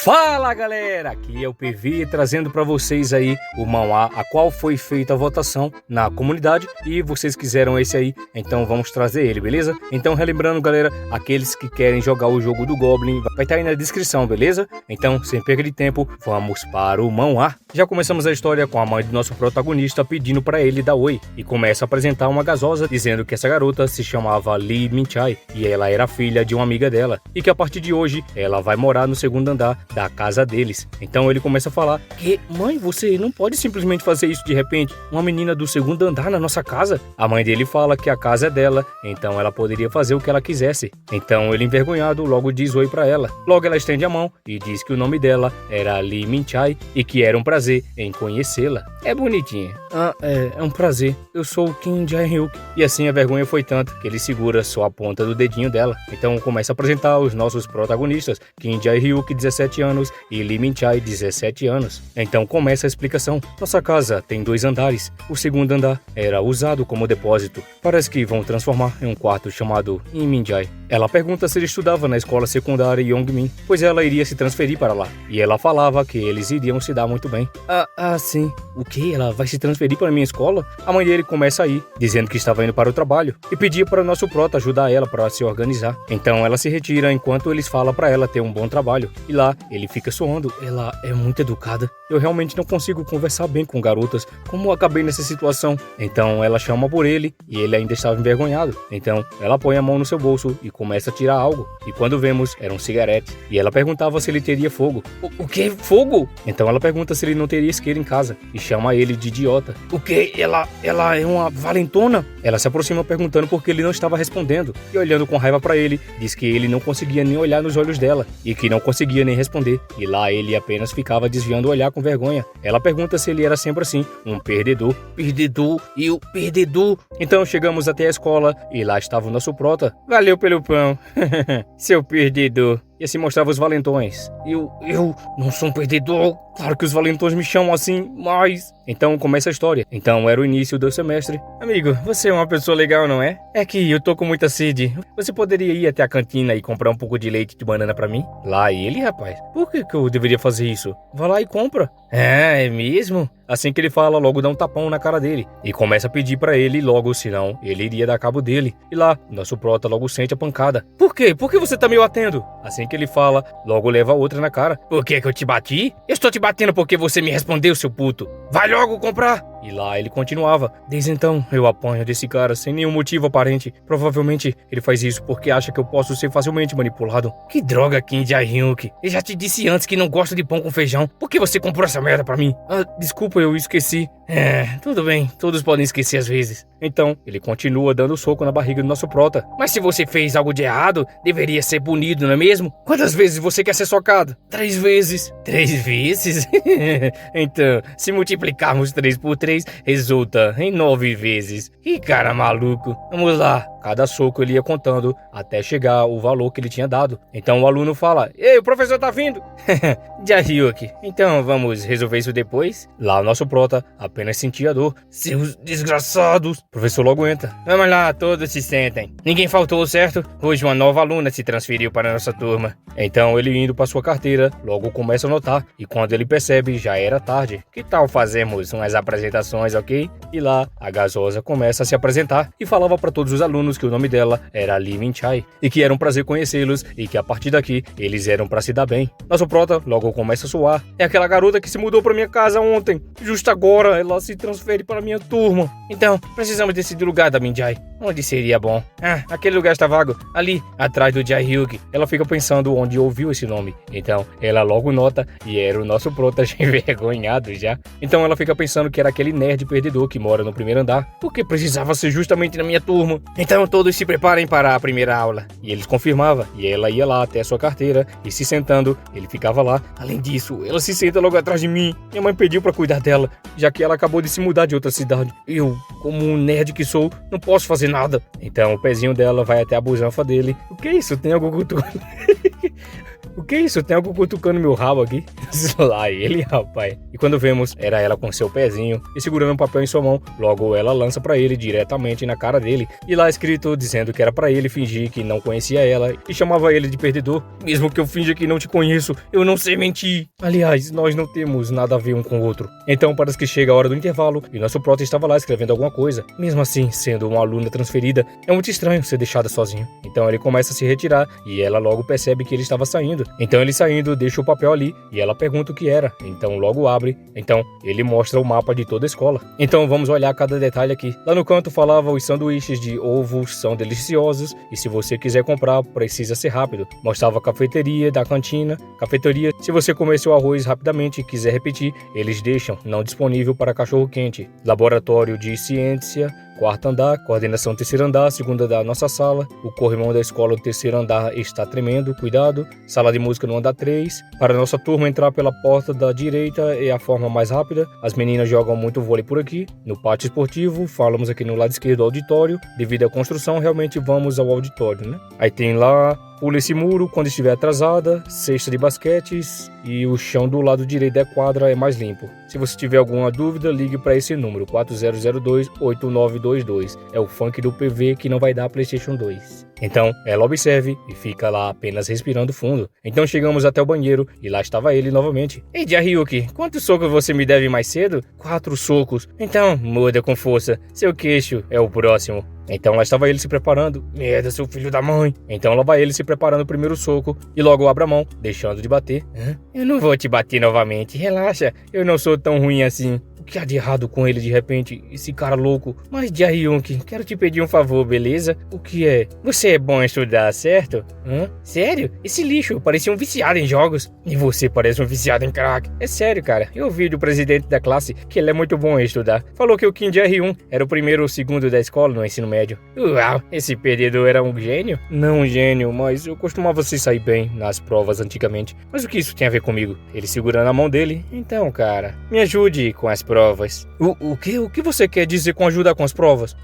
Fala galera, aqui é o PV trazendo para vocês aí o manhwa a qual foi feita a votação na comunidade e vocês quiseram esse aí, então vamos trazer ele, beleza? Então relembrando galera, aqueles que querem jogar o jogo do Goblin vai estar aí na descrição, beleza? Então sem perda de tempo, vamos para o manhwa. Já começamos a história com a mãe do nosso protagonista pedindo para ele dar oi e começa a apresentar uma gasosa dizendo que essa garota se chamava Lee Min-chae e ela era filha de uma amiga dela e que a partir de hoje ela vai morar no segundo andar da casa deles. Então ele começa a falar que, mãe, você não pode simplesmente fazer isso de repente, uma menina do segundo andar na nossa casa. A mãe dele fala que a casa é dela, então ela poderia fazer o que ela quisesse. Então ele envergonhado logo diz oi pra ela. Logo ela estende a mão e diz que o nome dela era Lee Min-chae e que era um prazer em conhecê-la. É bonitinha. É um prazer. Eu sou o Kim Jae-hyuk. E assim a vergonha foi tanto que ele segura só a ponta do dedinho dela. Então começa a apresentar os nossos protagonistas, Kim Jae-hyuk, 17 anos, e Lee Min-chae, 17 anos. Então começa a explicação. Nossa casa tem 2 andares. O segundo andar era usado como depósito. Parece que vão transformar em um quarto chamado Min-jae. Ela pergunta se ele estudava na escola secundária Yongmin, pois ela iria se transferir para lá. E ela falava que eles iriam se dar muito bem. Sim. O que? Ela vai se transferir para minha escola? A mãe dele começa a ir, dizendo que estava indo para o trabalho e pedia para o nosso prota ajudar ela para se organizar. Então ela se retira enquanto eles falam para ela ter um bom trabalho. E lá ele fica suando. Ela é muito educada. Eu realmente não consigo conversar bem com garotas. Como eu acabei nessa situação? Então ela chama por ele e ele ainda estava envergonhado. Então ela põe a mão no seu bolso e começa a tirar algo. E quando vemos, era um cigarette. E ela perguntava se ele teria fogo. O que? Fogo? Então ela pergunta se ele não teria isqueiro em casa e chama ele de idiota. O que? Ela é uma valentona? Ela se aproxima perguntando por que ele não estava respondendo. E olhando com raiva para ele, diz que ele não conseguia nem olhar nos olhos dela e que não conseguia nem responder. E lá ele apenas ficava desviando o olhar com vergonha. Ela pergunta se ele era sempre assim, um perdedor. Perdedor? E o perdedor? Então chegamos até a escola e lá estava o nosso prota. Valeu pelo pão, seu perdedor. E assim mostrava os valentões. Eu não sou um perdedor. Claro que os valentões me chamam assim, mas... Então começa a história. Então era o início do semestre. Amigo, você é uma pessoa legal, não é? É que eu tô com muita sede. Você poderia ir até a cantina e comprar um pouco de leite de banana pra mim? Lá ele, rapaz. Por que eu deveria fazer isso? Vá lá e compra. É mesmo? Assim que ele fala, logo dá um tapão na cara dele. E começa a pedir pra ele logo, senão ele iria dar cabo dele. E lá, nosso prota logo sente a pancada. Por quê? Por que você tá me batendo? Assim que ele fala, logo leva outra na cara. Por que eu te bati? Eu estou te batendo porque você me respondeu, seu puto. Vai logo comprar! E lá ele continuava. Desde então, eu apanho desse cara sem nenhum motivo aparente. Provavelmente ele faz isso porque acha que eu posso ser facilmente manipulado. Que droga, Kim Jae-hyuk. Eu já te disse antes que não gosto de pão com feijão. Por que você comprou essa merda pra mim? Desculpa, eu esqueci. Tudo bem. Todos podem esquecer às vezes. Então, ele continua dando soco na barriga do nosso prota. Mas se você fez algo de errado, deveria ser punido, não é mesmo? Quantas vezes você quer ser socado? 3 vezes. 3 vezes? Então, se multiplicarmos 3 por 3, resulta em 9 vezes. Que cara maluco. Vamos lá. Cada soco ele ia contando até chegar o valor que ele tinha dado. Então o aluno fala: Ei, o professor tá vindo! Jae-hyuk, então vamos resolver isso depois? Lá o nosso prota apenas sentia a dor. Seus desgraçados! O professor logo entra. Vamos lá, todos se sentem. Ninguém faltou, certo? Hoje uma nova aluna se transferiu para a nossa turma. Então ele indo para sua carteira, logo começa a notar. E quando ele percebe, já era tarde. Que tal fazermos umas apresentações, ok? E lá a gasosa começa a se apresentar e falava para todos os alunos que o nome dela era Lee Min-chae e que era um prazer conhecê-los e que a partir daqui eles eram pra se dar bem. Nosso prota logo começa a suar. É aquela garota que se mudou pra minha casa ontem. Justo agora ela se transfere para minha turma. Então, precisamos decidir o lugar da Min-jae. Onde seria bom? Aquele lugar está vago. Ali, atrás do Jae-hyuk. Ela fica pensando onde ouviu esse nome. Então, ela logo nota e era o nosso prota envergonhado já. Então ela fica pensando que era aquele nerd perdedor que mora no primeiro andar. Porque precisava ser justamente na minha turma. Então todos se preparem para a primeira aula. E eles confirmavam. E ela ia lá até a sua carteira e se sentando, ele ficava lá. Além disso, ela se senta logo atrás de mim. Minha mãe pediu para cuidar dela, já que ela acabou de se mudar de outra cidade. Eu, como um nerd que sou, não posso fazer nada. Então o pezinho dela vai até a busanfa dele. O que é isso? Tem algum cultura? O que é isso? Tem algo cutucando meu rabo aqui. Lá ele, rapaz. E quando vemos, era ela com seu pezinho e segurando um papel em sua mão. Logo ela lança pra ele diretamente na cara dele. E lá escrito dizendo que era pra ele fingir que não conhecia ela e chamava ele de perdedor. Mesmo que eu finja que não te conheço, eu não sei mentir. Aliás, nós não temos nada a ver um com o outro. Então parece que chega a hora do intervalo e nosso prota estava lá escrevendo alguma coisa. Mesmo assim, sendo uma aluna transferida, é muito estranho ser deixada sozinho. Então ele começa a se retirar e ela logo percebe que ele estava saindo. Então ele saindo deixa o papel ali e ela pergunta o que era. Então logo abre. Então ele mostra o mapa de toda a escola. Então vamos olhar cada detalhe aqui. Lá no canto falava os sanduíches de ovos são deliciosos e se você quiser comprar precisa ser rápido. Mostrava a cafeteria da cantina. Cafeteria, se você comer seu arroz rapidamente e quiser repetir, eles deixam, não disponível para cachorro quente. Laboratório de ciência. Quarto andar, coordenação terceiro andar, segundo andar nossa sala, o corrimão da escola do terceiro andar está tremendo, cuidado, sala de música no andar 3, para nossa turma entrar pela porta da direita é a forma mais rápida, as meninas jogam muito vôlei por aqui, no pátio esportivo, falamos aqui no lado esquerdo do auditório, devido à construção realmente vamos ao auditório, né? Aí tem lá, pula esse muro quando estiver atrasada, cesta de basquetes e o chão do lado direito da quadra é mais limpo. Se você tiver alguma dúvida, ligue para esse número, 4002-8922. É o funk do PV que não vai dar PlayStation 2. Então, ela observe e fica lá apenas respirando fundo. Então chegamos até o banheiro e lá estava ele novamente. Ei, Jahyuki, quantos socos você me deve mais cedo? 4 socos. Então, muda com força. Seu queixo é o próximo. Então lá estava ele se preparando. Merda, seu filho da mãe. Então lá vai ele se preparando o primeiro soco e logo abre a mão, deixando de bater. Eu não vou te bater novamente, relaxa. Eu não sou tão ruim assim. O que há de errado com ele de repente? Esse cara louco. Mas Jahyuki, quero te pedir um favor, beleza? O que é? Você é bom em estudar, certo? Sério? Esse lixo parecia um viciado em jogos. E você parece um viciado em crack. É sério, cara. Eu ouvi do presidente da classe que ele é muito bom em estudar. Falou que o Kim Jae-hyun era o primeiro ou segundo da escola no ensino médio. Uau, esse perdedor era um gênio? Não um gênio, mas eu costumava se sair bem nas provas antigamente. Mas o que isso tem a ver comigo? Ele segurando a mão dele. Então, cara, me ajude com as provas. O que você quer dizer com ajudar com as provas?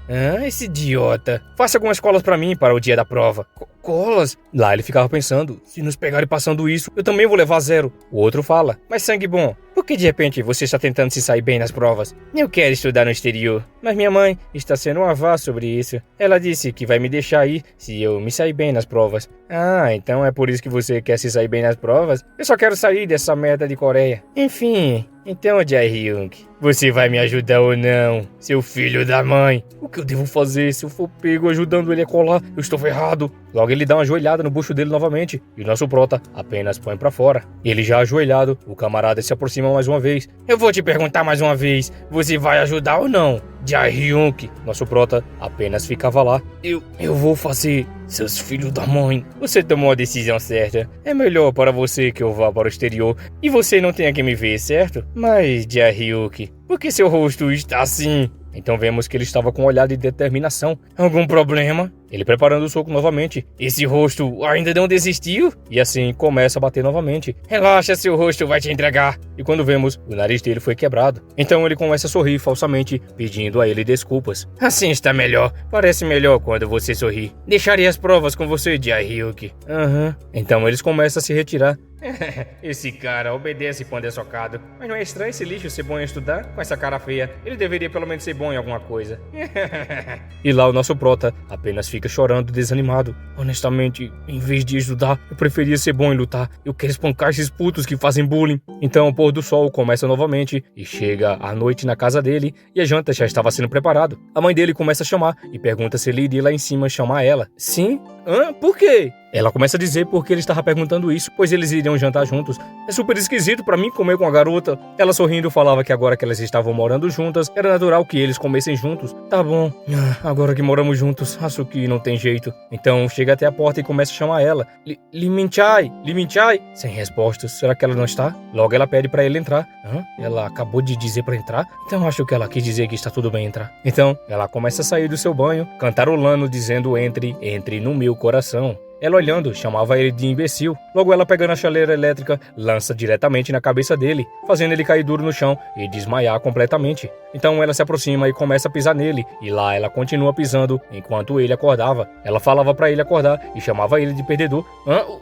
Esse idiota. Faça algumas colas pra mim para o dia da prova. Colas? Lá ele ficava pensando, se nos pegarem passando isso, eu também vou levar 0. O outro fala, mas sangue bom, por que de repente você está tentando se sair bem nas provas? Eu quero estudar no exterior, mas minha mãe está sendo um avá sobre isso. Ela disse que vai me deixar ir se eu me sair bem nas provas. Ah, então é por isso que você quer se sair bem nas provas? Eu só quero sair dessa merda de Coreia. Enfim, então Jae-hyuk, você vai me ajudar ou não, seu filho da mãe? O que eu devo fazer se eu for pego ajudando ele a colar? Eu estou ferrado. Logo ele dá uma joelhada no bucho dele novamente e o nosso prota apenas põe pra fora. Ele já ajoelhado, o camarada se aproxima mais uma vez. Eu vou te perguntar mais uma vez, você vai ajudar ou não? Jae-hyuk, nosso prota apenas ficava lá. Eu vou fazer, seus filhos da mãe. Você tomou a decisão certa. É melhor para você que eu vá para o exterior e você não tenha que me ver, certo? Mas, Jae-hyuk, por que seu rosto está assim? Então vemos que ele estava com um olhar de determinação. Algum problema? Ele preparando o soco novamente. Esse rosto ainda não desistiu? E assim começa a bater novamente. Relaxa, seu rosto vai te entregar. E quando vemos, o nariz dele foi quebrado. Então ele começa a sorrir falsamente, pedindo a ele desculpas. Assim está melhor. Parece melhor quando você sorri. Deixarei as provas com você, Jae-hyuk. Então eles começam a se retirar. Esse cara obedece quando é socado. Mas não é estranho esse lixo ser bom em estudar? Com essa cara feia, ele deveria pelo menos ser bom em alguma coisa. E lá o nosso prota apenas fica chorando, desanimado. Honestamente, em vez de estudar, eu preferia ser bom em lutar. Eu quero espancar esses putos que fazem bullying. Então o pôr do sol começa novamente e chega à noite na casa dele e a janta já estava sendo preparado. A mãe dele começa a chamar e pergunta se ele iria lá em cima chamar ela. Sim? Por quê? Ela começa a dizer porque ele estava perguntando isso, pois eles iriam jantar juntos. É super esquisito pra mim comer com a garota. Ela sorrindo falava que agora que elas estavam morando juntas, era natural que eles comessem juntos. Tá bom, agora que moramos juntos, acho que não tem jeito. Então chega até a porta e começa a chamar ela. Liminchai, Liminchai. Sem respostas, será que ela não está? Logo ela pede pra ele entrar. Ela acabou de dizer pra entrar? Então acho que ela quis dizer que está tudo bem entrar. Então ela começa a sair do seu banho, cantarolando, dizendo entre no meu coração. ela olhando, chamava ele de imbecil. Logo ela pegando a chaleira elétrica, lança diretamente na cabeça dele, fazendo ele cair duro no chão e desmaiar completamente. Então ela se aproxima e começa a pisar nele, e lá ela continua pisando enquanto ele acordava. Ela falava pra ele acordar e chamava ele de perdedor.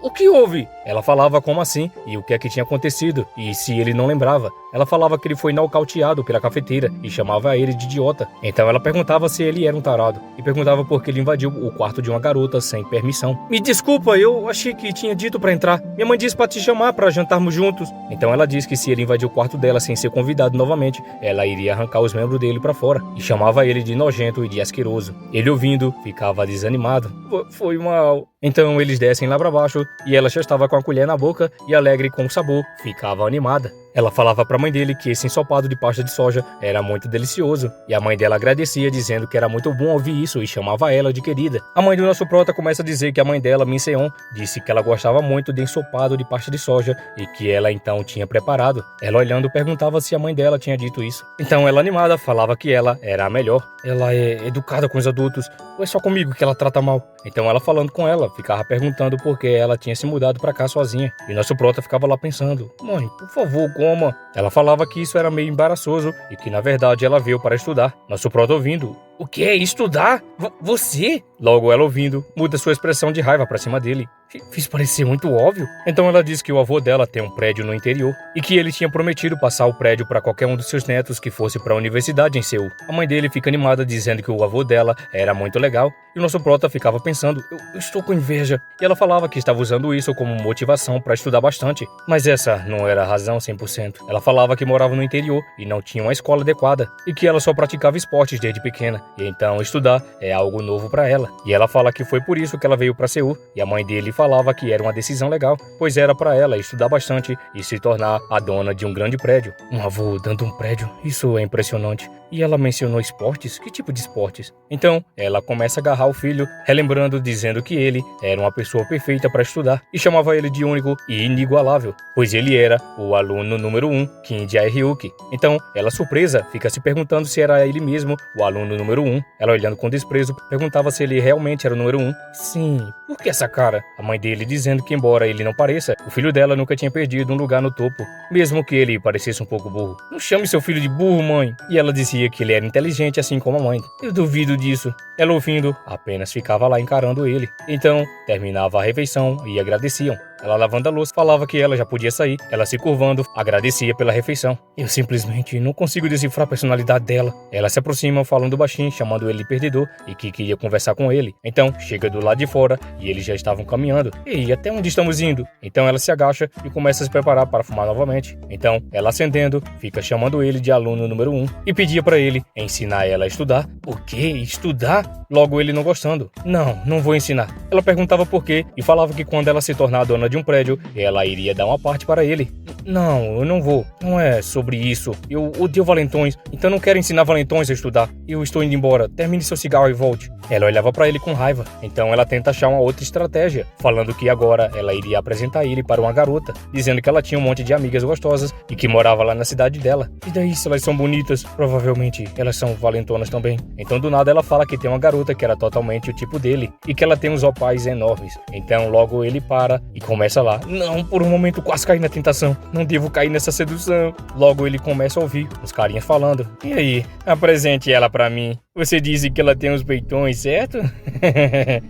O que houve? Ela falava como assim e o que é que tinha acontecido, e se ele não lembrava. Ela falava que ele foi nocauteado pela cafeteira e chamava ele de idiota. Então ela perguntava se ele era um tarado e perguntava por que ele invadiu o quarto de uma garota sem permissão. Me desculpa, eu achei que tinha dito pra entrar. Minha mãe disse pra te chamar pra jantarmos juntos. Então ela disse que se ele invadiu o quarto dela sem ser convidado novamente, ela iria arrancar os membros dele pra fora e chamava ele de nojento e de asqueroso. Ele ouvindo, ficava desanimado. Foi mal. Então eles descem lá pra baixo e ela já estava com a colher na boca e alegre com o sabor, ficava animada. Ela falava pra mãe dele que esse ensopado de pasta de soja era muito delicioso, e a mãe dela agradecia dizendo que era muito bom ouvir isso e chamava ela de querida. A mãe do nosso prota começa a dizer que a mãe dela, Minseon, disse que ela gostava muito de ensopado de pasta de soja e que ela então tinha preparado. Ela olhando perguntava se a mãe dela tinha dito isso. Então ela animada falava que ela era a melhor. Ela é educada com os adultos, ou é só comigo que ela trata mal? Então ela falando com ela, ficava perguntando por que ela tinha se mudado pra cá sozinha. E nosso prota ficava lá pensando, mãe, por favor, coma. Ela falava que isso era meio embaraçoso e que na verdade ela veio para estudar. Nosso prota ouvindo, o que é estudar? Você? Logo ela ouvindo, muda sua expressão de raiva pra cima dele. Fiz parecer muito óbvio. Então ela diz que o avô dela tem um prédio no interior e que ele tinha prometido passar o prédio para qualquer um dos seus netos que fosse para a universidade em Seul. A mãe dele fica animada dizendo que o avô dela era muito legal e o nosso prota ficava pensando, eu estou com inveja. E ela falava que estava usando isso como motivação para estudar bastante, mas essa não era a razão 100%. Ela falava que morava no interior e não tinha uma escola adequada e que ela só praticava esportes desde pequena e então estudar é algo novo para ela. E ela fala que foi por isso que ela veio para Seul e a mãe dele falava que era uma decisão legal, pois era para ela estudar bastante e se tornar a dona de um grande prédio. Um avô dando um prédio, isso é impressionante. E ela mencionou esportes? Que tipo de esportes? Então, ela começa a agarrar o filho, relembrando, dizendo que ele era uma pessoa perfeita para estudar e chamava ele de único e inigualável, pois ele era o aluno número 1, Kim Jae-hyuk. Então, ela surpresa, fica se perguntando se era ele mesmo o aluno número 1. Ela olhando com desprezo, perguntava se ele realmente era o número 1. Sim, por que essa cara? A mãe dele dizendo que embora ele não pareça, o filho dela nunca tinha perdido um lugar no topo, mesmo que ele parecesse um pouco burro. Não chame seu filho de burro, mãe. E ela dizia que ele era inteligente assim como a mãe. Eu duvido disso. Ela ouvindo, apenas ficava lá encarando ele. Então, terminava a refeição e agradeciam. Ela lavando a louça, falava que ela já podia sair. Ela se curvando, agradecia pela refeição. Eu simplesmente não consigo decifrar a personalidade dela. Ela se aproxima, falando baixinho, chamando ele de perdedor e que queria conversar com ele. Então, chega do lado de fora e eles já estavam caminhando. Ei, até onde estamos indo? Então ela se agacha e começa a se preparar para fumar novamente. Então, ela acendendo, fica chamando ele de aluno número 1 e pedia para ele ensinar ela a estudar. O quê? Estudar? Logo ele não gostando. Não vou ensinar. Ela perguntava por quê e falava que quando ela se tornar dona de um prédio, ela iria dar uma parte para ele. Não, eu não vou. Não é sobre isso. Eu odeio valentões, então não quero ensinar valentões a estudar. Eu estou indo embora. Termine seu cigarro e volte. Ela olhava para ele com raiva. Então ela tenta achar uma outra estratégia, falando que agora ela iria apresentar ele para uma garota, dizendo que ela tinha um monte de amigas gostosas e que morava lá na cidade dela. E daí, se elas são bonitas, provavelmente elas são valentonas também. Então do nada ela fala que tem uma garota que era totalmente o tipo dele e que ela tem uns opais enormes. Então logo ele para e começa lá. Não, por um momento quase caí na tentação. Não devo cair nessa sedução. Logo ele começa a ouvir os carinhas falando. E aí, apresente ela pra mim. Você disse que ela tem uns peitões, certo?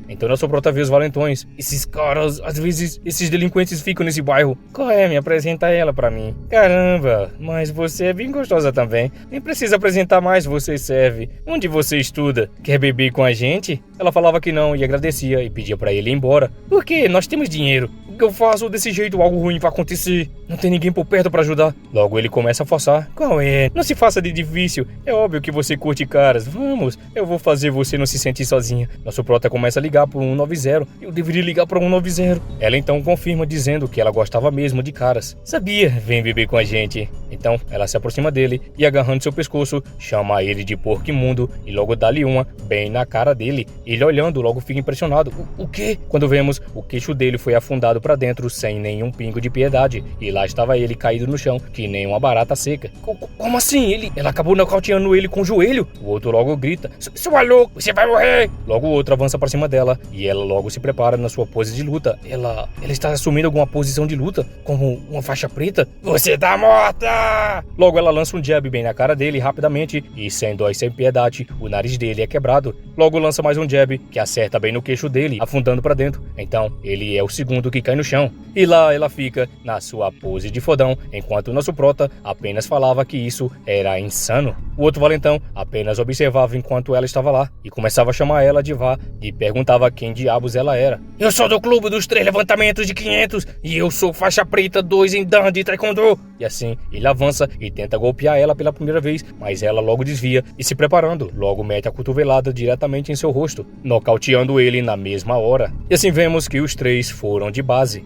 Então nosso prota vê os valentões. Esses caras, às vezes, esses delinquentes ficam nesse bairro. Qual é? Me apresenta ela pra mim. Caramba, mas você é bem gostosa também. Nem precisa apresentar mais, você serve. Onde você estuda? Quer beber com a gente? Ela falava que não e agradecia e pedia pra ele ir embora. Por quê? Nós temos dinheiro. O que eu faço desse jeito? Algo ruim vai acontecer. Não tem ninguém por perto pra ajudar. Logo ele começa a forçar. Qual é? Não se faça de difícil. É óbvio que você curte caras. Vamos, eu vou fazer você não se sentir sozinha. Nosso prota começa a ligar pro 190. Eu deveria ligar pro 190. Ela então confirma dizendo que ela gostava mesmo de caras. Sabia, vem beber com a gente. Então ela se aproxima dele e, agarrando seu pescoço, chama ele de porco imundo e logo dá-lhe uma bem na cara dele. Ele, olhando, logo fica impressionado. O quê? Quando vemos, o queixo dele foi afundado pra dentro sem nenhum pingo de piedade, e lá estava ele caído no chão, que nem uma barata seca. Como assim? Ela acabou nocauteando ele com o joelho? O outro logo grita: Sua louco, você vai morrer! Logo o outro avança pra cima dela e ela logo se prepara na sua pose de luta. Ela está assumindo alguma posição de luta, como uma faixa preta. Você tá morta! Logo ela lança um jab bem na cara dele rapidamente e, sem dó e sem piedade, o nariz dele é quebrado. Logo lança mais um jab que acerta bem no queixo dele, afundando pra dentro. Então ele é o segundo que cai no chão. E lá ela fica na sua pose de fodão, enquanto o nosso prota apenas falava que isso era insano. O outro valentão apenas observava enquanto ela estava lá e começava a chamar ela de vá e perguntava quem diabos ela era. Eu sou do clube dos 3 levantamentos de 500 e eu sou faixa preta 2 em Dan de Taekwondo. E assim ele avança e tenta golpear ela pela primeira vez, mas ela logo desvia e, se preparando, logo mete a cotovelada diretamente em seu rosto, nocauteando ele na mesma hora. E assim vemos que os 3 foram de base.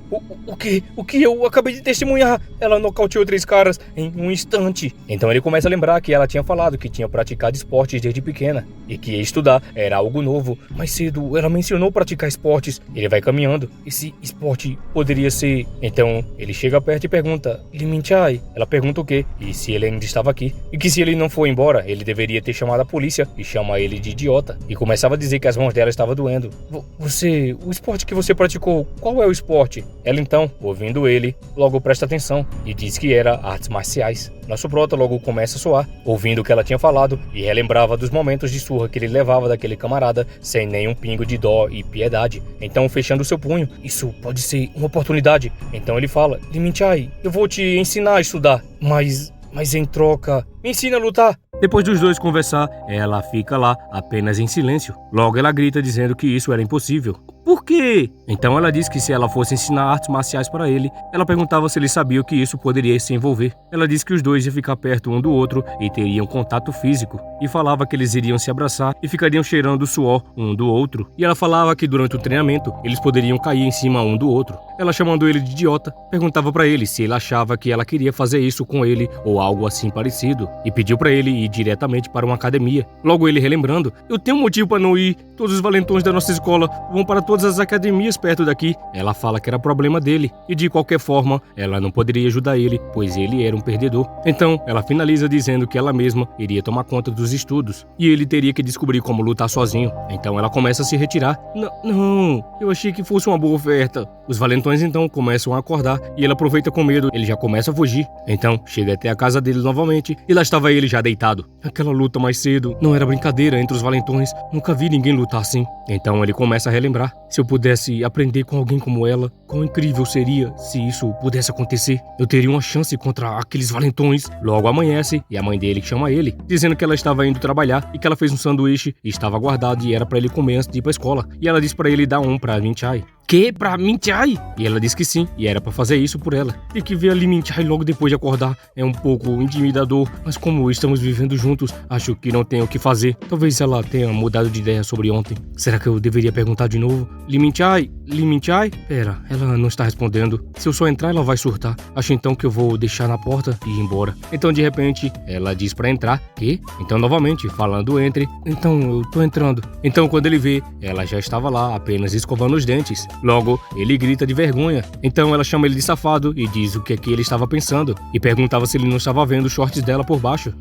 O que eu acabei de testemunhar? Ela nocauteou 3 caras em um instante. Então ele começa a lembrar que ela tinha falado que tinha praticado esportes desde pequena e que estudar era algo novo. Mais cedo ela mencionou praticar esportes. Ele vai caminhando. Esse esporte poderia ser... Então ele chega perto e pergunta: Li Minchai? Ela pergunta o quê? E se ele ainda estava aqui. E que se ele não foi embora, ele deveria ter chamado a polícia, e chama ele de idiota. E começava a dizer que as mãos dela estavam doendo. O esporte que você praticou, qual é o esporte? Ela então, ouvindo ele, logo presta atenção e diz que era artes marciais. Nosso prota logo começa a suar, ouvindo o que ela tinha falado, e relembrava dos momentos de surra que ele levava daquele camarada sem nenhum pingo de dó e piedade. Então, fechando seu punho: isso pode ser uma oportunidade. Então ele fala: Li Minchai, eu vou te ensinar a estudar, mas em troca, me ensina a lutar. Depois dos dois conversar, ela fica lá apenas em silêncio. Logo ela grita dizendo que isso era impossível. Por quê? Então ela diz que se ela fosse ensinar artes marciais para ele, ela perguntava se ele sabia o que isso poderia se envolver. Ela disse que os dois iam ficar perto um do outro e teriam contato físico, e falava que eles iriam se abraçar e ficariam cheirando o suor um do outro. E ela falava que durante o treinamento eles poderiam cair em cima um do outro. Ela, chamando ele de idiota, perguntava para ele se ele achava que ela queria fazer isso com ele ou algo assim parecido, e pediu para ele ir diretamente para uma academia. Logo ele, relembrando: eu tenho um motivo para não ir, todos os valentões da nossa escola vão para todas as academias perto daqui. Ela fala que era problema dele e de qualquer forma ela não poderia ajudar ele, pois ele era um perdedor. Então ela finaliza dizendo que ela mesma iria tomar conta dos estudos e ele teria que descobrir como lutar sozinho. Então ela começa a se retirar. Não, eu achei que fosse uma boa oferta. Os valentões então começam a acordar e ele aproveita com medo. Ele já começa a fugir. Então chega até a casa deles novamente e lá estava ele já deitado. Aquela luta mais cedo não era brincadeira entre os valentões. Nunca vi ninguém lutar assim. Então ele começa a relembrar: se eu pudesse aprender com alguém como ela, quão incrível seria se isso pudesse acontecer. Eu teria uma chance contra aqueles valentões. Logo amanhece e a mãe dele chama ele, dizendo que ela estava indo trabalhar e que ela fez um sanduíche e estava guardado e era para ele comer antes de ir para a escola. E ela disse para ele dar um para Minchai. Que? Pra Minchai? E ela disse que sim, e era pra fazer isso por ela. E que ver ali Minchai logo depois de acordar é um pouco intimidador, mas como estamos vivendo juntos, acho que não tenho o que fazer. Talvez ela tenha mudado de ideia sobre ontem. Será que eu deveria perguntar de novo? Li Minchai? Pera, ela não está respondendo. Se eu só entrar, ela vai surtar. Acho então que eu vou deixar na porta e ir embora. Então de repente, ela diz pra entrar. Que? Então novamente, falando entre. Então, eu tô entrando. Então quando ele vê, ela já estava lá, apenas escovando os dentes. Logo, ele grita de vergonha. Então ela chama ele de safado e diz o que é que ele estava pensando. E perguntava se ele não estava vendo os shorts dela por baixo.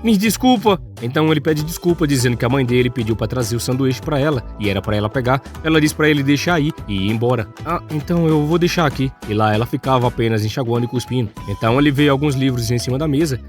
Me desculpa. Então ele pede desculpa, dizendo que a mãe dele pediu pra trazer o sanduíche pra ela e era pra ela pegar. Ela disse pra ele deixar aí e ir embora. Então eu vou deixar aqui. E lá ela ficava apenas enxaguando e cuspindo. Então ele vê alguns livros em cima da mesa.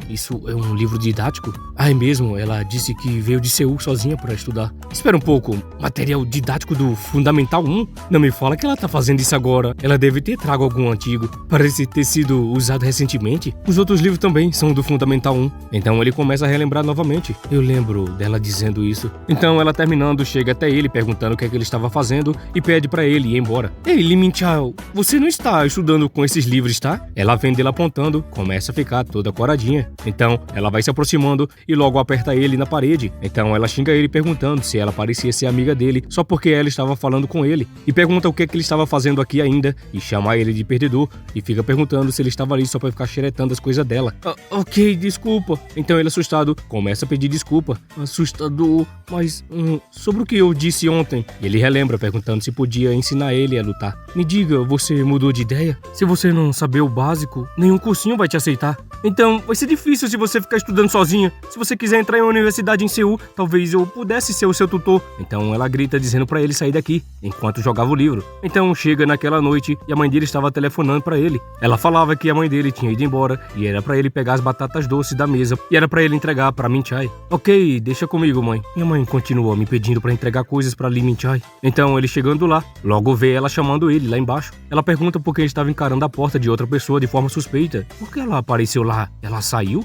Isso é um livro didático? É mesmo, ela disse que veio de Seul sozinha pra estudar. Espera um pouco, material didático do Fundamental 1? Não me fala que ela tá fazendo isso agora. Ela deve ter trago algum antigo. Parece ter sido usado recentemente. Os outros livros também são do Fundamental 1. Então Então ele começa a relembrar novamente. Eu lembro dela dizendo isso. Então ela terminando, chega até ele perguntando o que é que ele estava fazendo e pede pra ele ir embora. Ei, Lee Min-chao, você não está estudando com esses livros, tá? Ela vendo ele apontando, começa a ficar toda coradinha. Então ela vai se aproximando e logo aperta ele na parede. Então ela xinga ele perguntando se ela parecia ser amiga dele só porque ela estava falando com ele. E pergunta o que é que ele estava fazendo aqui ainda e chama ele de perdedor e fica perguntando se ele estava ali só pra ficar xeretando as coisas dela. Ok, desculpa. Então ele assustado começa a pedir desculpa. Assustador, mas sobre o que eu disse ontem? Ele relembra perguntando se podia ensinar ele a lutar. Me diga, você mudou de ideia? Se você não saber o básico, nenhum cursinho vai te aceitar. Então vai ser difícil se você ficar estudando sozinha. Se você quiser entrar em uma universidade em Seul, talvez eu pudesse ser o seu tutor. Então ela grita dizendo pra ele sair daqui, enquanto jogava o livro. Então chega naquela noite e a mãe dele estava telefonando pra ele. Ela falava que a mãe dele tinha ido embora e era pra ele pegar as batatas doces da mesa e era pra ele entregar pra Min-chai. Ok, deixa comigo, mãe. Minha mãe continua me pedindo pra entregar coisas pra Lee Min-chai. Então ele chegando lá, logo vê ela chamando ele lá embaixo. Ela pergunta por que ele estava encarando a porta de outra pessoa de forma suspeita. Por que ela apareceu lá? Ela saiu?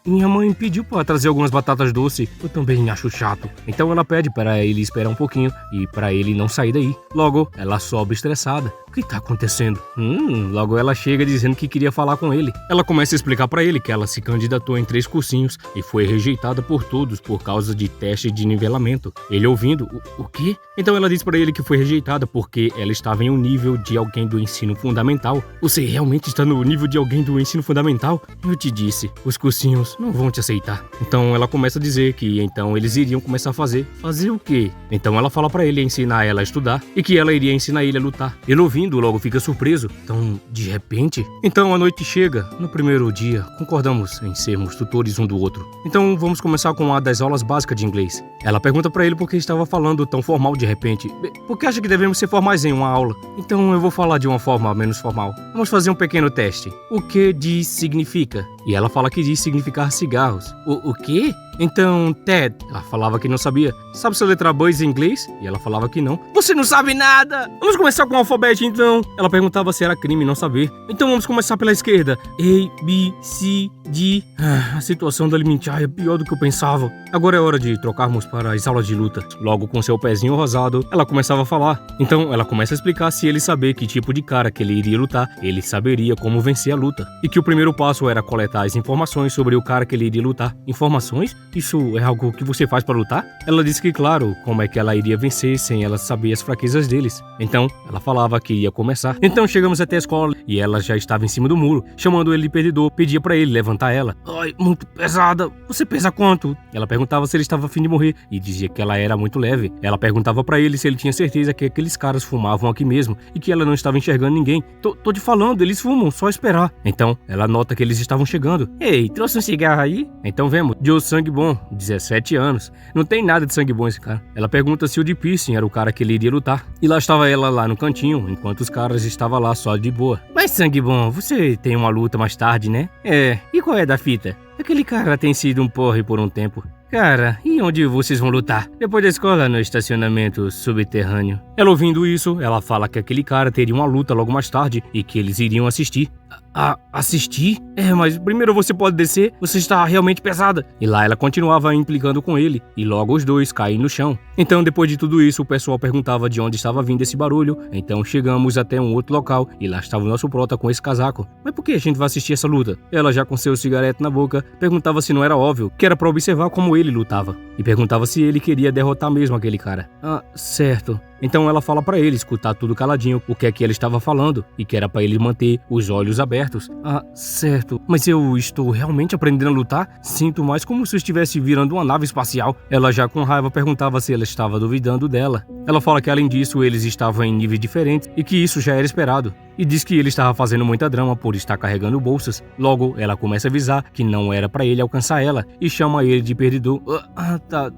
Minha mãe pediu pra trazer algumas batatas doces. Eu também acho chato. Então ela pede para ele esperar um pouquinho e para ele não sair daí. Logo, ela sobe estressada. O que tá acontecendo? Logo ela chega dizendo que queria falar com ele. Ela começa a explicar pra ele que ela se candidatou em 3 cursinhos e foi rejeitada por todos por causa de teste de nivelamento. Ele ouvindo, o quê? Então ela diz pra ele que foi rejeitada porque ela estava em um nível de alguém do ensino fundamental. Você realmente está no nível de alguém do ensino fundamental? Eu te disse, os cursinhos não vão te aceitar. Então ela começa a dizer que então eles iriam começar a fazer o quê? Então ela fala pra ele ensinar ela a estudar e que ela iria ensinar ele a lutar. Ele ouvindo, logo fica surpreso. Então, de repente... Então a noite chega. No primeiro dia, concordamos em sermos tutores um do outro. Então vamos começar com uma das aulas básicas de inglês. Ela pergunta pra ele por que estava falando tão formal de repente. Por que acha que devemos ser formais em uma aula? Então eu vou falar de uma forma menos formal. Vamos fazer um pequeno teste. O que diz significa? E ela fala que diz significar cigarros. O quê? Então, Ted, ela falava que não sabia. Sabe sua letra Buzz em inglês? E ela falava que não. Você não sabe nada! Vamos começar com o alfabeto então. Ela perguntava se era crime não saber. Então vamos começar pela esquerda. A, B, C, D. A situação da Lee Min-chai é pior do que eu pensava. Agora é hora de trocarmos para as aulas de luta. Logo com seu pezinho rosado, ela começava a falar. Então ela começa a explicar se ele saber que tipo de cara que ele iria lutar, ele saberia como vencer a luta. E que o primeiro passo era coletar as informações sobre o cara que ele iria lutar. Informações? Isso é algo que você faz para lutar? Ela disse que claro, como é que ela iria vencer sem ela saber as fraquezas deles. Então, ela falava que ia começar. Então chegamos até a escola e ela já estava em cima do muro, chamando ele de perdedor, pedia para ele levantar ela. Ai, muito pesada. Você pesa quanto? Ela perguntava se ele estava a fim de morrer e dizia que ela era muito leve. Ela perguntava para ele se ele tinha certeza que aqueles caras fumavam aqui mesmo e que ela não estava enxergando ninguém. Tô te falando, eles fumam, só esperar. Então, ela nota que eles estavam chegando. Ei, trouxe um cigarro aí? Então vemos, Joe Sangue Bom, 17 anos. Não tem nada de sangue bom esse cara. Ela pergunta se o de piercing era o cara que ele iria lutar. E lá estava ela lá no cantinho, enquanto os caras estavam lá só de boa. Mas Sangue Bom, você tem uma luta mais tarde, né? É, e qual é da fita? Aquele cara tem sido um porre por um tempo. Cara, e onde vocês vão lutar? Depois da escola, no estacionamento subterrâneo. Ela ouvindo isso, ela fala que aquele cara teria uma luta logo mais tarde e que eles iriam assistir. Assistir? É, mas primeiro você pode descer, você está realmente pesada. E lá ela continuava implicando com ele, e logo os dois caem no chão. Então, depois de tudo isso, o pessoal perguntava de onde estava vindo esse barulho. Então chegamos até um outro local, e lá estava o nosso prota com esse casaco. Mas por que a gente vai assistir essa luta? Ela, já com seu cigarete na boca, perguntava se não era óbvio, que era para observar como ele lutava. E perguntava se ele queria derrotar mesmo aquele cara. Certo. Então ela fala pra ele escutar tudo caladinho o que é que ela estava falando e que era pra ele manter os olhos abertos. Certo. Mas eu estou realmente aprendendo a lutar? Sinto mais como se eu estivesse virando uma nave espacial. Ela já com raiva perguntava se ela estava duvidando dela. Ela fala que além disso eles estavam em níveis diferentes e que isso já era esperado. E diz que ele estava fazendo muita drama por estar carregando bolsas. Logo, ela começa a avisar que não era pra ele alcançar ela e chama ele de perdedor.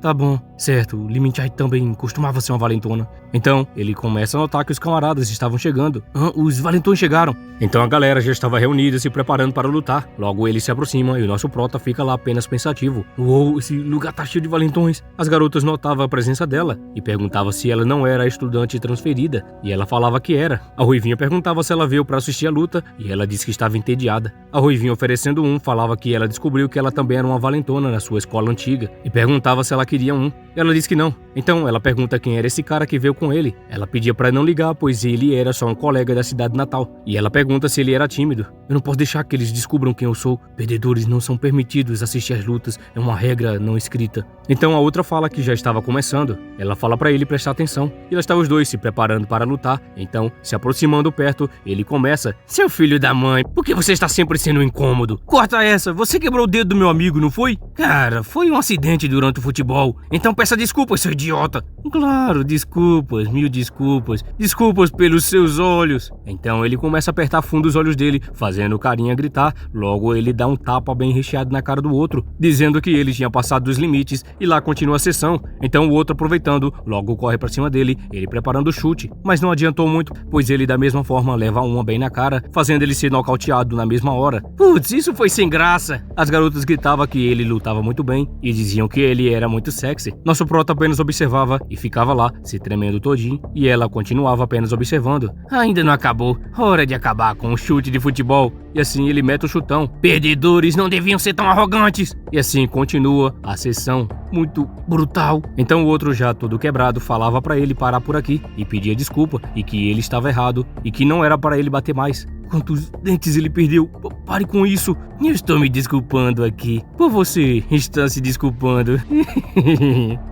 Tá bom. Certo, Lee Min-chai também costumava ser uma valentona. Então, ele começa a notar que os camaradas estavam chegando. Os valentões chegaram. Então a galera já estava reunida se preparando para lutar. Logo ele se aproxima e o nosso prota fica lá apenas pensativo. Uou, esse lugar tá cheio de valentões. As garotas notavam a presença dela e perguntavam se ela não era estudante transferida. E ela falava que era. A Ruivinha perguntava se ela veio para assistir a luta e ela disse que estava entediada. A Ruivinha, oferecendo falava que ela descobriu que ela também era uma valentona na sua escola antiga e perguntava se ela queria um. Ela disse que não. Então ela pergunta quem era esse cara que veio com ele. Ela pedia para não ligar, pois ele era só um colega da cidade natal. E ela pergunta se ele era tímido. Eu não posso deixar que eles descubram quem eu sou. Perdedores não são permitidos assistir às lutas. É uma regra não escrita. Então a outra fala que já estava começando. Ela fala para ele prestar atenção. E lá estão os dois se preparando para lutar. Então, se aproximando perto, ele começa: seu filho da mãe, por que você está sempre sendo incômodo? Corta essa, você quebrou o dedo do meu amigo, não foi? Cara, foi um acidente durante o futebol. Então peça desculpas, seu idiota. Claro, desculpas, mil desculpas. Desculpas pelos seus olhos. Então ele começa a apertar fundo os olhos dele, fazendo o carinha gritar. Logo ele dá um tapa bem recheado na cara do outro, dizendo que ele tinha passado dos limites e lá continua a sessão. Então o outro, aproveitando, logo corre pra cima dele, ele preparando o chute. Mas não adiantou muito, pois ele da mesma forma leva uma bem na cara, fazendo ele ser nocauteado na mesma hora. Putz, isso foi sem graça. As garotas gritavam que ele lutava muito bem e diziam que ele era muito sexy. Nosso prota apenas observava e ficava lá, se tremendo todinho, e ela continuava apenas observando. Ainda não acabou, hora de acabar com o chute de futebol. E assim ele mete o chutão. Perdedores não deviam ser tão arrogantes. E assim continua a sessão, muito brutal. Então o outro, já todo quebrado, falava pra ele parar por aqui e pedia desculpa e que ele estava errado e que não era para ele bater mais. Quantos dentes ele perdeu? Pare com isso. Eu estou me desculpando aqui. Por você está se desculpando.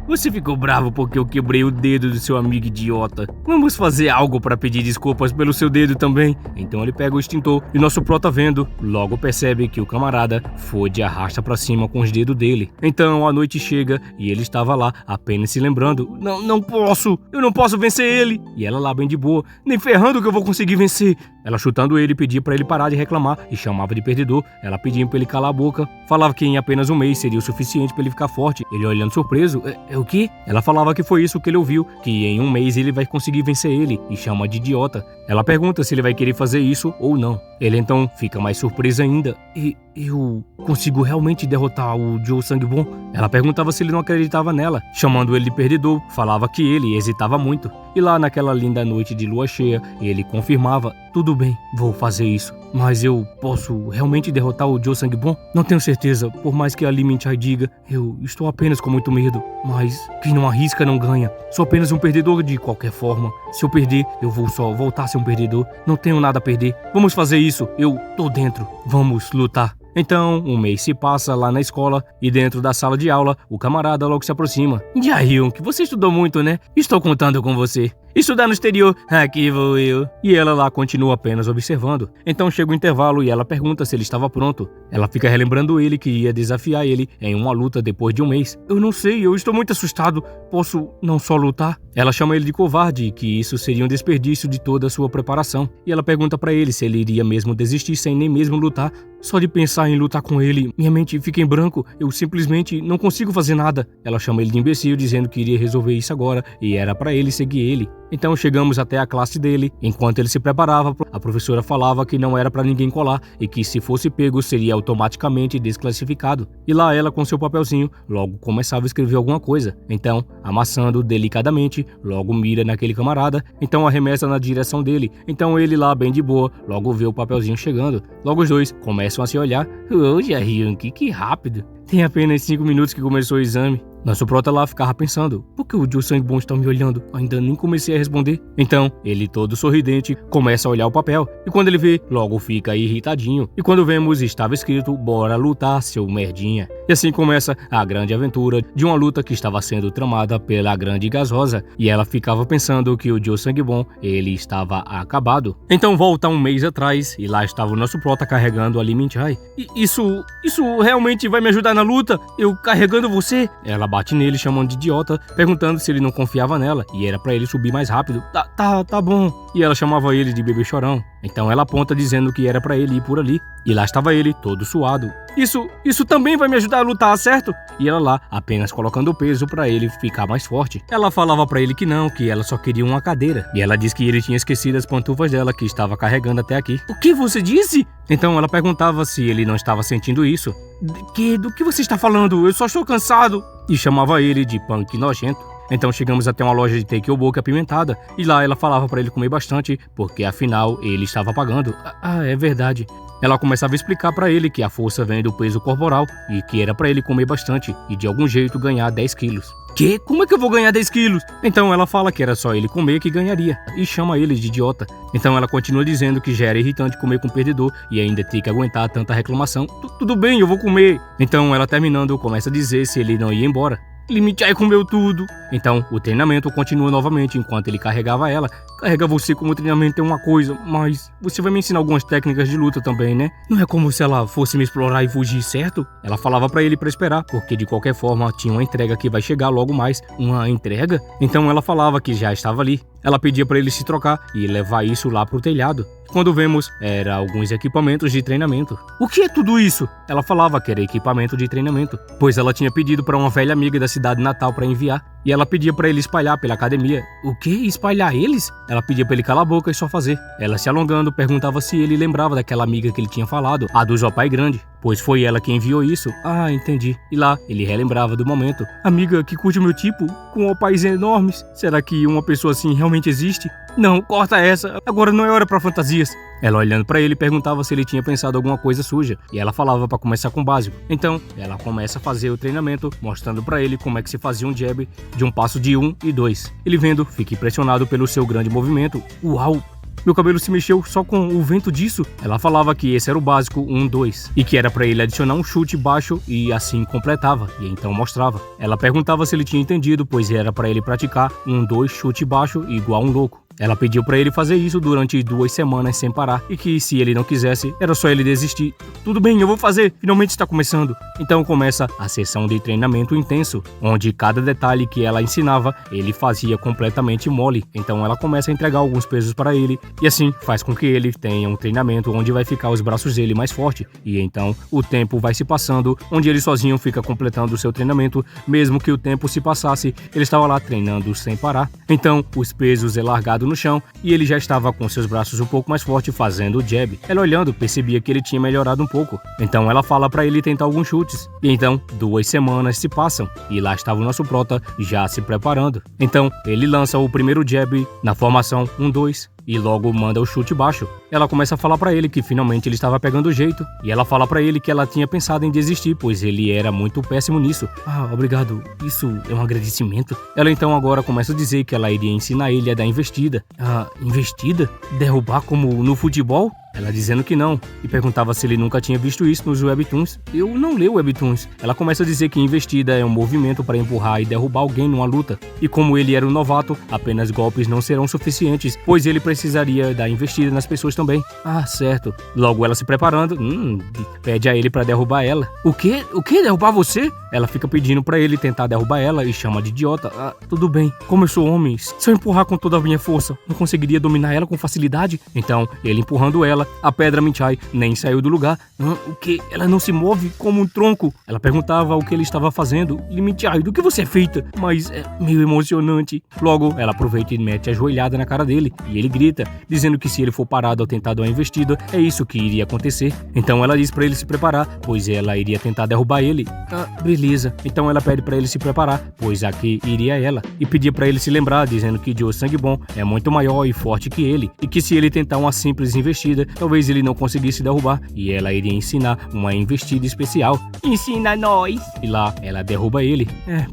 Você ficou bravo porque eu quebrei o dedo do seu amigo idiota. Vamos fazer algo para pedir desculpas pelo seu dedo também. Então ele pega o extintor e nosso prota, vendo, logo percebe que o camarada foi de arrasta pra cima com os dedos dele. Então a noite chega e ele estava lá apenas se lembrando. Não posso. Eu não posso vencer ele. E ela lá bem de boa. Nem ferrando que eu vou conseguir vencer. Ela chutando ele, pedia pra ele parar de reclamar e chamava de perdedor. Ela pedia pra ele calar a boca. Falava que em apenas um mês seria o suficiente pra ele ficar forte. Ele olhando surpreso. É o quê? Ela falava que foi isso que ele ouviu, que em um mês ele vai conseguir vencer ele e chama de idiota. Ela pergunta se ele vai querer fazer isso ou não. Ele então fica mais surpreso ainda. E eu consigo realmente derrotar o Joe Sangue Bom? Ela perguntava se ele não acreditava nela, chamando ele de perdedor. Falava que ele hesitava muito. E lá naquela linda noite de lua cheia, ele confirmava: tudo bem, vou fazer isso. Mas eu posso realmente derrotar o Joe Sangue Bom? Não tenho certeza, por mais que a Li Minchai diga. Eu estou apenas com muito medo. Mas quem não arrisca não ganha. Sou apenas um perdedor de qualquer forma. Se eu perder, eu vou só voltar a ser um perdedor. Não tenho nada a perder. Vamos fazer isso. Eu tô dentro. Vamos lutar. Então, um mês se passa lá na escola e dentro da sala de aula, o camarada logo se aproxima. Jahyun, que você estudou muito, né? Estou contando com você. Estudar no exterior, aqui vou eu. E ela lá continua apenas observando. Então chega o intervalo e ela pergunta se ele estava pronto. Ela fica relembrando ele que ia desafiar ele em uma luta depois de um mês. Eu não sei, eu estou muito assustado. Posso não só lutar? Ela chama ele de covarde e que isso seria um desperdício de toda a sua preparação. E ela pergunta pra ele se ele iria mesmo desistir sem nem mesmo lutar. Só de pensar em lutar com ele, minha mente fica em branco. Eu simplesmente não consigo fazer nada. Ela chama ele de imbecil, dizendo que iria resolver isso agora e era pra ele seguir ele. Então chegamos até a classe dele. Enquanto ele se preparava, a professora falava que não era pra ninguém colar e que se fosse pego seria automaticamente desclassificado. E lá ela, com seu papelzinho, logo começava a escrever alguma coisa. Então, amassando delicadamente, logo mira naquele camarada, então arremessa na direção dele. Então ele lá, bem de boa, logo vê o papelzinho chegando. Logo os dois começam a se olhar. Jahyun, que rápido. Tem apenas 5 minutos que começou o exame. Nosso prota lá ficava pensando: por que o Joe Sangue Bom está me olhando? Ainda nem comecei a responder. Então, ele todo sorridente, começa a olhar o papel. E quando ele vê, logo fica irritadinho. E quando vemos, estava escrito: bora lutar, seu merdinha. E assim começa a grande aventura de uma luta que estava sendo tramada pela grande Gás Rosa. E ela ficava pensando que o Joe Sangue Bom, ele estava acabado. Então volta um mês atrás, e lá estava o nosso prota carregando a Li Minchai. Isso realmente vai me ajudar na luta? Eu carregando você? Ela bate nele chamando de idiota, perguntando se ele não confiava nela e era pra ele subir mais rápido. Tá bom. E ela chamava ele de bebê chorão. Então ela aponta dizendo que era pra ele ir por ali. E lá estava ele, todo suado. Isso também vai me ajudar a lutar, certo? E ela lá, apenas colocando o peso pra ele ficar mais forte. Ela falava pra ele que não, que ela só queria uma cadeira. E ela disse que ele tinha esquecido as pantufas dela que estava carregando até aqui. O que você disse? Então ela perguntava se ele não estava sentindo isso. Do que você está falando? Eu só estou cansado. E chamava ele de punk nojento. Então chegamos até uma loja de takeaway apimentada e lá ela falava pra ele comer bastante, porque afinal ele estava pagando. É verdade. Ela começava a explicar pra ele que a força vem do peso corporal e que era pra ele comer bastante e de algum jeito ganhar 10 quilos. Que? Como é que eu vou ganhar 10 quilos? Então ela fala que era só ele comer que ganharia e chama ele de idiota. Então ela continua dizendo que já era irritante comer com perdedor e ainda ter que aguentar tanta reclamação. Tudo bem, eu vou comer. Então ela terminando começa a dizer se ele não ia embora. Limit Chai comeu tudo. Então o treinamento continua novamente enquanto ele carregava ela. Carregar você como treinamento é uma coisa, mas você vai me ensinar algumas técnicas de luta também, né? Não é como se ela fosse me explorar e fugir, certo? Ela falava pra ele pra esperar, porque de qualquer forma tinha uma entrega que vai chegar logo mais. Uma entrega? Então ela falava que já estava ali. Ela pedia pra ele se trocar e levar isso lá pro telhado. Quando vemos, era alguns equipamentos de treinamento. O que é tudo isso? Ela falava que era equipamento de treinamento, pois ela tinha pedido para uma velha amiga da cidade natal para enviar. E ela pedia para ele espalhar pela academia. O quê? Espalhar eles? Ela pedia para ele calar a boca e só fazer. Ela se alongando, perguntava se ele lembrava daquela amiga que ele tinha falado, a do Zopai Grande, pois foi ela que enviou isso. Entendi. E lá, ele relembrava do momento. Amiga que curte o meu tipo, com opais enormes. Será que uma pessoa assim realmente existe? Não, corta essa. Agora não é hora pra fantasias. Ela olhando pra ele perguntava se ele tinha pensado alguma coisa suja. E ela falava pra começar com o básico. Então, ela começa a fazer o treinamento, mostrando pra ele como é que se fazia um jab de um passo de 1 e 2. Ele vendo, fica impressionado pelo seu grande movimento. Uau! Meu cabelo se mexeu só com o vento disso. Ela falava que esse era o básico 1, 2. E que era pra ele adicionar um chute baixo e assim completava. E então mostrava. Ela perguntava se ele tinha entendido, pois era pra ele praticar 1, 2 chute baixo igual um louco. Ela pediu pra ele fazer isso durante 2 semanas sem parar e que se ele não quisesse, era só ele desistir. Tudo bem, eu vou fazer, finalmente está começando. Então começa a sessão de treinamento intenso, onde cada detalhe que ela ensinava, ele fazia completamente mole. Então ela começa a entregar alguns pesos para ele e assim faz com que ele tenha um treinamento onde vai ficar os braços dele mais forte. E então o tempo vai se passando, onde ele sozinho fica completando o seu treinamento, mesmo que o tempo se passasse, ele estava lá treinando sem parar. Então os pesos é largado no chão e ele já estava com seus braços um pouco mais forte fazendo o jab. Ela olhando percebia que ele tinha melhorado um pouco. Então ela fala pra ele tentar alguns chutes. E então 2 semanas se passam e lá estava o nosso prota já se preparando. Então ele lança o primeiro jab na formação 1-2 e logo manda o chute baixo. Ela começa a falar pra ele que finalmente ele estava pegando o jeito e ela fala pra ele que ela tinha pensado em desistir, pois ele era muito péssimo nisso. Obrigado, isso é um agradecimento. Ela então agora começa a dizer que ela iria ensinar ele a dar investida. Investida? Derrubar como no futebol? Ela dizendo que não, e perguntava se ele nunca tinha visto isso nos webtoons. Eu não leio webtoons. Ela começa a dizer que investida é um movimento para empurrar e derrubar alguém numa luta. E como ele era um novato, apenas golpes não serão suficientes, pois ele precisaria dar investida nas pessoas também. Certo. Logo ela se preparando, pede a ele para derrubar ela. O quê? Derrubar você? Ela fica pedindo para ele tentar derrubar ela e chama de idiota. Tudo bem. Como eu sou homem, se eu empurrar com toda a minha força, não conseguiria dominar ela com facilidade? Então, ele empurrando ela, a pedra Minchai nem saiu do lugar. O que? Ela não se move como um tronco. Ela perguntava o que ele estava fazendo. Minchai, do que você é feita? Mas é meio emocionante. Logo, ela aproveita e mete a joelhada na cara dele. E ele grita, dizendo que se ele for parado ao tentar dar uma investida, é isso que iria acontecer. Então ela diz pra ele se preparar, pois ela iria tentar derrubar ele. Beleza. Então ela pede pra ele se preparar, pois aqui iria ela. E pedia pra ele se lembrar, dizendo que Joe Sangue Bom é muito maior e forte que ele. E que se ele tentar uma simples investida, talvez ele não conseguisse derrubar, e ela iria ensinar uma investida especial. Ensina nós! E lá, ela derruba ele.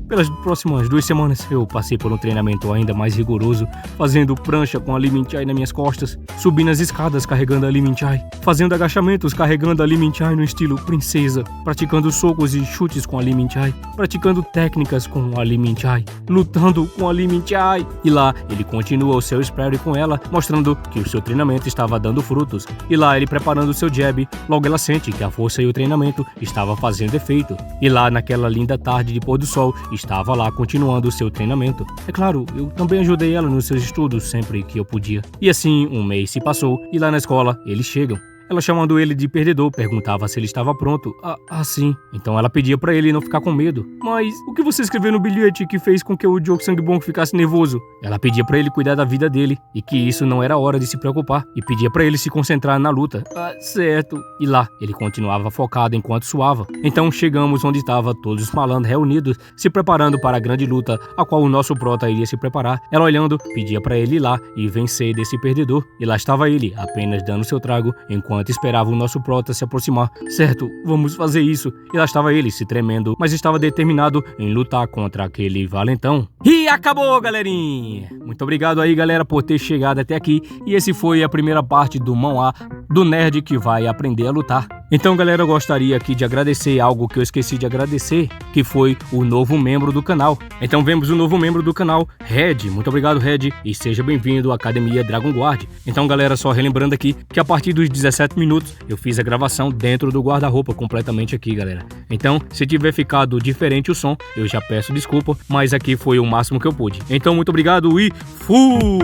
Pelas próximas 2 semanas, eu passei por um treinamento ainda mais rigoroso, fazendo prancha com a Lee Min-Chai nas minhas costas, subindo as escadas carregando a Lee Min-Chai, fazendo agachamentos carregando a Lee Min-Chai no estilo princesa, praticando socos e chutes com a Lee Min Chai, praticando técnicas com a Lee Min Chai, lutando com a Lee Min Chai. E lá ele continua o seu sparring com ela, mostrando que o seu treinamento estava dando frutos. E lá ele preparando o seu jab, logo ela sente que a força e o treinamento estava fazendo efeito. E lá naquela linda tarde de pôr do sol, estava lá continuando o seu treinamento. É claro, eu também ajudei ela nos seus estudos sempre que eu podia. E assim, um mês se passou e lá na escola eles chegam. Ela, chamando ele de perdedor, perguntava se ele estava pronto. Sim. Então ela pedia pra ele não ficar com medo. Mas o que você escreveu no bilhete que fez com que o Joe Sangbong ficasse nervoso? Ela pedia pra ele cuidar da vida dele e que isso não era hora de se preocupar. E pedia pra ele se concentrar na luta. Certo. E lá, ele continuava focado enquanto suava. Então chegamos onde estavam todos os malandros reunidos, se preparando para a grande luta, a qual o nosso prota iria se preparar. Ela, olhando, pedia pra ele ir lá e vencer desse perdedor. E lá estava ele, apenas dando seu trago, enquanto esperava o nosso prota se aproximar. Certo, vamos fazer isso. E lá estava ele, se tremendo, mas estava determinado em lutar contra aquele valentão. E acabou, galerinha! Muito obrigado aí, galera, por ter chegado até aqui. E esse foi a primeira parte do Mão A, do nerd que vai aprender a lutar. Então, galera, eu gostaria aqui de agradecer algo que eu esqueci de agradecer, que foi o novo membro do canal. Então, vemos o novo membro do canal, Red. Muito obrigado, Red, e seja bem-vindo à Academia Dragon Guard. Então, galera, só relembrando aqui que a partir dos 17 minutos eu fiz a gravação dentro do guarda-roupa completamente aqui, galera. Então, se tiver ficado diferente o som, eu já peço desculpa, mas aqui foi o máximo que eu pude. Então, muito obrigado e fui!